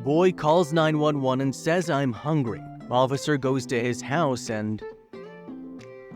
Boy calls 911 and says I'm hungry. Officer goes to his house and...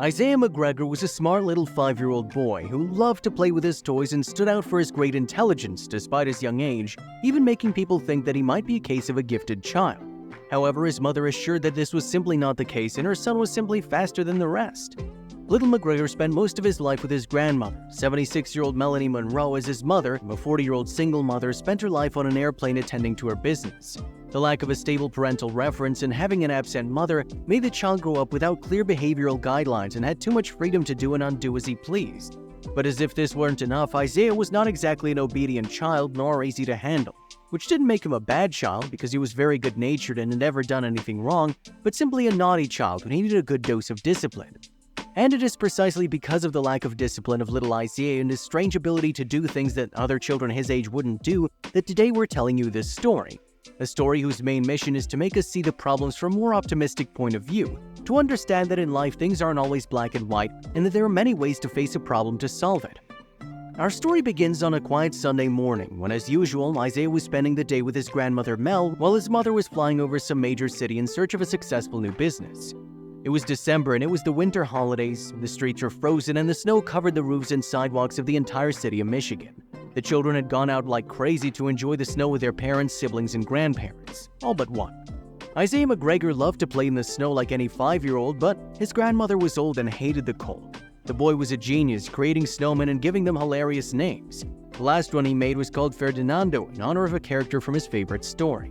Isaiah McGregor was a smart little 5-year-old boy who loved to play with his toys and stood out for his great intelligence despite his young age, even making people think that he might be a case of a gifted child. However, his mother assured that this was simply not the case and her son was simply faster than the rest. Little McGregor spent most of his life with his grandmother. 76-year-old Melanie Monroe, as his mother, a 40-year-old single mother, spent her life on an airplane attending to her business. The lack of a stable parental reference and having an absent mother made the child grow up without clear behavioral guidelines and had too much freedom to do and undo as he pleased. But as if this weren't enough, Isaiah was not exactly an obedient child nor easy to handle, which didn't make him a bad child because he was very good-natured and had never done anything wrong, but simply a naughty child who needed a good dose of discipline. And it is precisely because of the lack of discipline of little Isaiah and his strange ability to do things that other children his age wouldn't do that today we're telling you this story. A story whose main mission is to make us see the problems from a more optimistic point of view, to understand that in life things aren't always black and white and that there are many ways to face a problem to solve it. Our story begins on a quiet Sunday morning when, as usual, Isaiah was spending the day with his grandmother Mel while his mother was flying over some major city in search of a successful new business. It was December and it was the winter holidays. The streets were frozen and the snow covered the roofs and sidewalks of the entire city of Michigan. The children had gone out like crazy to enjoy the snow with their parents, siblings, and grandparents, all but one. Isaiah McGregor loved to play in the snow like any 5-year-old, but his grandmother was old and hated the cold. The boy was a genius, creating snowmen and giving them hilarious names. The last one he made was called Ferdinando, in honor of a character from his favorite story.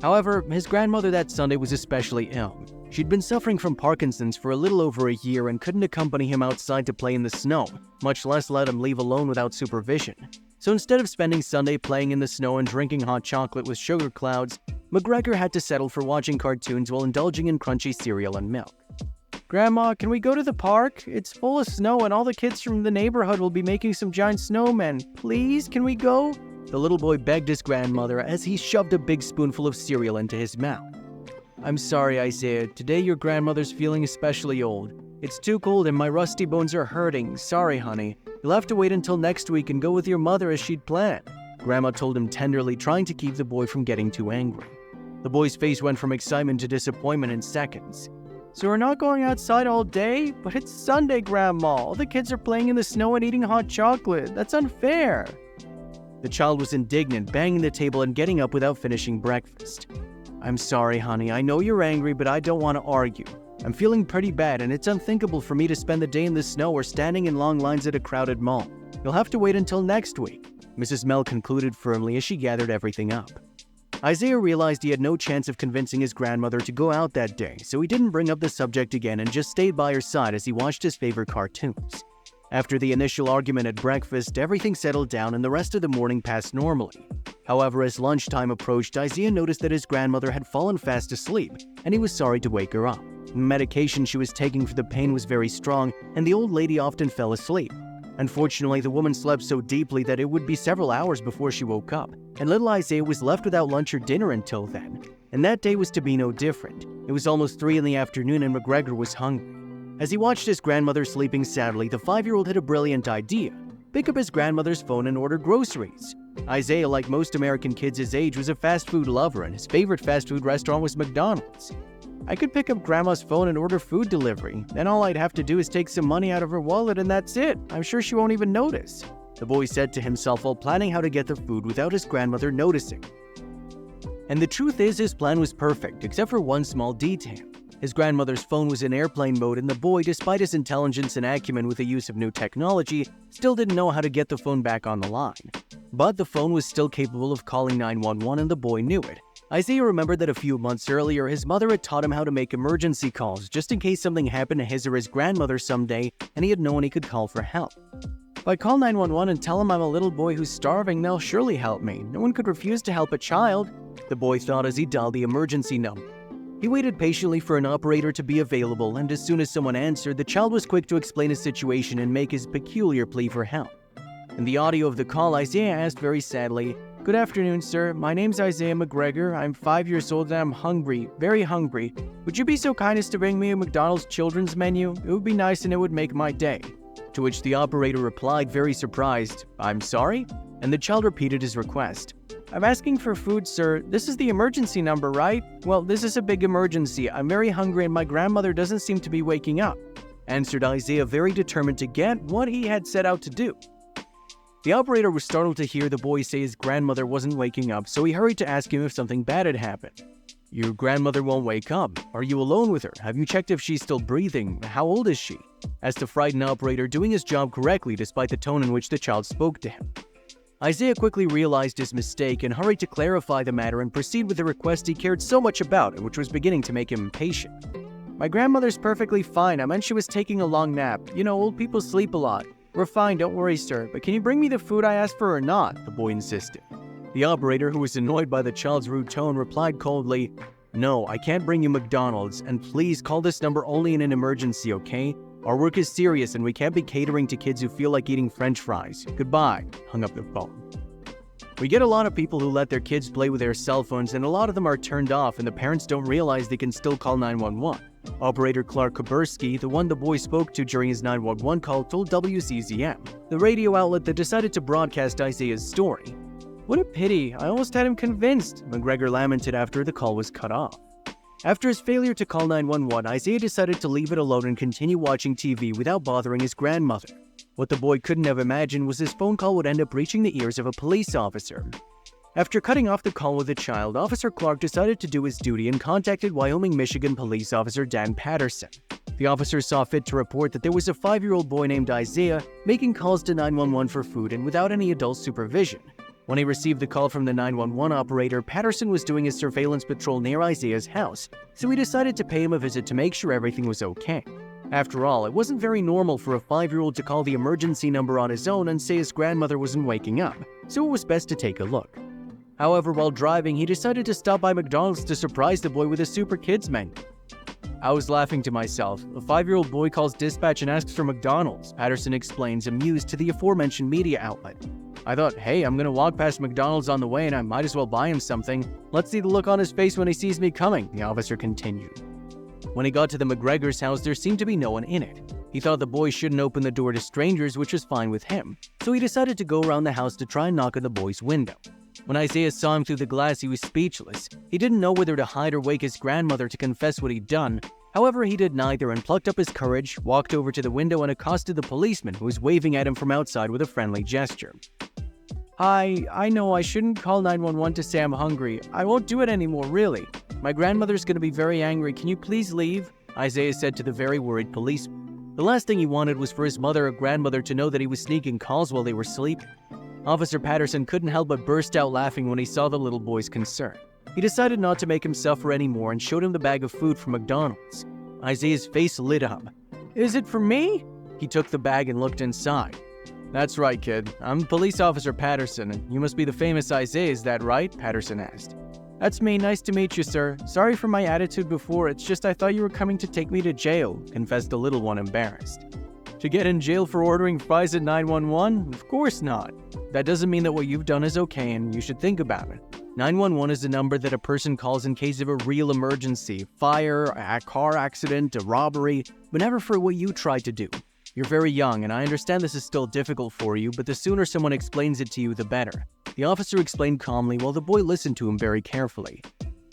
However, his grandmother that Sunday was especially ill. She'd been suffering from Parkinson's for a little over a year and couldn't accompany him outside to play in the snow, much less let him leave alone without supervision. So instead of spending Sunday playing in the snow and drinking hot chocolate with sugar clouds, McGregor had to settle for watching cartoons while indulging in crunchy cereal and milk. "Grandma, can we go to the park? It's full of snow and all the kids from the neighborhood will be making some giant snowmen. Please, can we go?" The little boy begged his grandmother as he shoved a big spoonful of cereal into his mouth. "I'm sorry, Isaiah. Today your grandmother's feeling especially old. It's too cold and my rusty bones are hurting. Sorry, honey. You'll have to wait until next week and go with your mother as she'd planned," Grandma told him tenderly, trying to keep the boy from getting too angry. The boy's face went from excitement to disappointment in seconds. "So we're not going outside all day? But it's Sunday, Grandma. All the kids are playing in the snow and eating hot chocolate. That's unfair." The child was indignant, banging the table and getting up without finishing breakfast. "I'm sorry, honey. I know you're angry, but I don't want to argue. I'm feeling pretty bad, and it's unthinkable for me to spend the day in the snow or standing in long lines at a crowded mall. You'll have to wait until next week," Mrs. Mel concluded firmly as she gathered everything up. Isaiah realized he had no chance of convincing his grandmother to go out that day, so he didn't bring up the subject again and just stayed by her side as he watched his favorite cartoons. After the initial argument at breakfast, everything settled down and the rest of the morning passed normally. However, as lunchtime approached, Isaiah noticed that his grandmother had fallen fast asleep, and he was sorry to wake her up. The medication she was taking for the pain was very strong, and the old lady often fell asleep. Unfortunately, the woman slept so deeply that it would be several hours before she woke up, and little Isaiah was left without lunch or dinner until then. And that day was to be no different. It was almost 3 in the afternoon and McGregor was hungry. As he watched his grandmother sleeping sadly, the 5-year-old had a brilliant idea. Pick up his grandmother's phone and order groceries. Isaiah, like most American kids his age, was a fast food lover, and his favorite fast food restaurant was McDonald's. "I could pick up Grandma's phone and order food delivery. Then all I'd have to do is take some money out of her wallet and that's it. I'm sure she won't even notice," the boy said to himself while planning how to get the food without his grandmother noticing. And the truth is, his plan was perfect, except for one small detail. His grandmother's phone was in airplane mode and the boy, despite his intelligence and acumen with the use of new technology, still didn't know how to get the phone back on the line. But the phone was still capable of calling 911 and the boy knew it. Isaiah remembered that a few months earlier, his mother had taught him how to make emergency calls just in case something happened to his or his grandmother someday and he had known he could call for help. "If I call 911 and tell them I'm a little boy who's starving, they'll surely help me. No one could refuse to help a child," the boy thought as he dialed the emergency number. He waited patiently for an operator to be available, and as soon as someone answered, the child was quick to explain his situation and make his peculiar plea for help. In the audio of the call, Isaiah asked very sadly, "Good afternoon, sir. My name's Isaiah McGregor. I'm 5 years old and I'm hungry, very hungry. Would you be so kind as to bring me a McDonald's children's menu? It would be nice and it would make my day." To which the operator replied, very surprised, "I'm sorry?" And the child repeated his request. I'm asking for food, sir. This is the emergency number, right? Well, this is a big emergency. I'm very hungry and my grandmother doesn't seem to be waking up," answered Isaiah, very determined to get what he had set out to do. The operator was startled to hear the boy say his grandmother wasn't waking up, so he hurried to ask him if something bad had happened. "Your grandmother won't wake up. Are you alone with her? Have you checked if she's still breathing? How old is she?" asked the frightened operator, doing his job correctly despite the tone in which the child spoke to him. Isaiah quickly realized his mistake and hurried to clarify the matter and proceed with the request he cared so much about and which was beginning to make him impatient. "My grandmother's perfectly fine. I meant she was taking a long nap. You know, old people sleep a lot. We're fine, don't worry, sir. But can you bring me the food I asked for or not?" the boy insisted. The operator, who was annoyed by the child's rude tone, replied coldly, "No, I can't bring you McDonald's, and please call this number only in an emergency, okay? Our work is serious and we can't be catering to kids who feel like eating French fries. Goodbye," hung up the phone. We get a lot of people who let their kids play with their cell phones, and a lot of them are turned off and the parents don't realize they can still call 911. Operator Clark Kerski, the one the boy spoke to during his 911 call, told WCZM, the radio outlet that decided to broadcast Isaiah's story. "What a pity, I almost had him convinced," McGregor lamented after the call was cut off. After his failure to call 911, Isaiah decided to leave it alone and continue watching TV without bothering his grandmother. What the boy couldn't have imagined was his phone call would end up reaching the ears of a police officer. After cutting off the call with the child, Officer Clark decided to do his duty and contacted Wyoming, Michigan Police Officer Dan Patterson. The officer saw fit to report that there was a 5-year-old boy named Isaiah making calls to 911 for food and without any adult supervision. When he received the call from the 911 operator, Patterson was doing his surveillance patrol near Isaiah's house, so he decided to pay him a visit to make sure everything was okay. After all, it wasn't very normal for a 5-year-old to call the emergency number on his own and say his grandmother wasn't waking up, so it was best to take a look. However, while driving, he decided to stop by McDonald's to surprise the boy with a Super Kids menu. "I was laughing to myself. A 5-year-old boy calls dispatch and asks for McDonald's," Patterson explains, amused, to the aforementioned media outlet. "I thought, hey, I'm gonna walk past McDonald's on the way and I might as well buy him something. Let's see the look on his face when he sees me coming," the officer continued. When he got to the McGregor's house, there seemed to be no one in it. He thought the boy shouldn't open the door to strangers, which was fine with him, so he decided to go around the house to try and knock on the boy's window. When Isaiah saw him through the glass, he was speechless. He didn't know whether to hide or wake his grandmother to confess what he'd done. However, he did neither and plucked up his courage, walked over to the window and accosted the policeman, who was waving at him from outside with a friendly gesture. "Hi, I know I shouldn't call 911 to say I'm hungry. I won't do it anymore, really. My grandmother's going to be very angry. Can you please leave?" Isaiah said to the very worried policeman. The last thing he wanted was for his mother or grandmother to know that he was sneaking calls while they were sleeping. Officer Patterson couldn't help but burst out laughing when he saw the little boy's concern. He decided not to make him suffer anymore and showed him the bag of food from McDonald's. Isaiah's face lit up. "Is it for me?" He took the bag and looked inside. "That's right, kid. I'm Police Officer Patterson, and you must be the famous Isaiah, is that right?" Patterson asked. "That's me. Nice to meet you, sir. Sorry for my attitude before. It's just I thought you were coming to take me to jail," confessed the little one, embarrassed. "To get in jail for ordering fries at 911? Of course not. That doesn't mean that what you've done is okay, and you should think about it. 911 is a number that a person calls in case of a real emergency, fire, a car accident, a robbery, but never for what you tried to do. You're very young, and I understand this is still difficult for you, but the sooner someone explains it to you, the better." The officer explained calmly while the boy listened to him very carefully.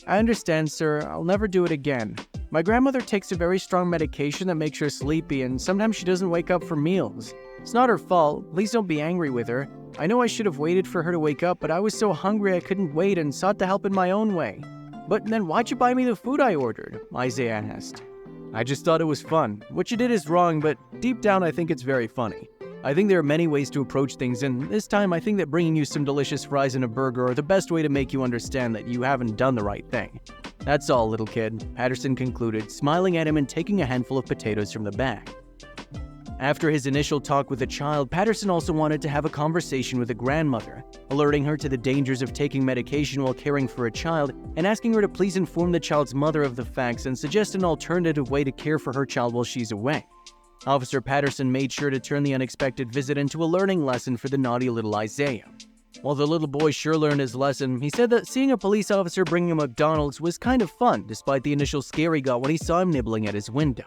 "I understand, sir. I'll never do it again. My grandmother takes a very strong medication that makes her sleepy, and sometimes she doesn't wake up for meals. It's not her fault. Please don't be angry with her. I know I should have waited for her to wake up, but I was so hungry I couldn't wait and sought to help in my own way." "But then why'd you buy me the food I ordered?" Isaiah asked. "I just thought it was fun. What you did is wrong, but deep down I think it's very funny. I think there are many ways to approach things, and this time I think that bringing you some delicious fries and a burger are the best way to make you understand that you haven't done the right thing. That's all, little kid," Patterson concluded, smiling at him and taking a handful of potatoes from the bag. After his initial talk with the child, Patterson also wanted to have a conversation with the grandmother, alerting her to the dangers of taking medication while caring for a child, and asking her to please inform the child's mother of the facts and suggest an alternative way to care for her child while she's away. Officer Patterson made sure to turn the unexpected visit into a learning lesson for the naughty little Isaiah. While the little boy sure learned his lesson, he said that seeing a police officer bring him McDonald's was kind of fun, despite the initial scare he got when he saw him nibbling at his window.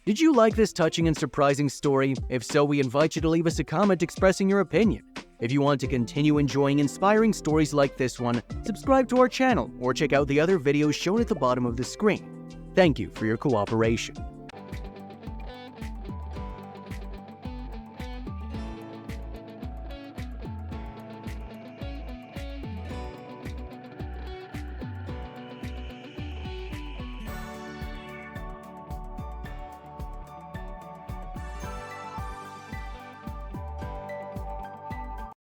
Did you like this touching and surprising story? If so, we invite you to leave us a comment expressing your opinion. If you want to continue enjoying inspiring stories like this one, subscribe to our channel or check out the other videos shown at the bottom of the screen. Thank you for your cooperation.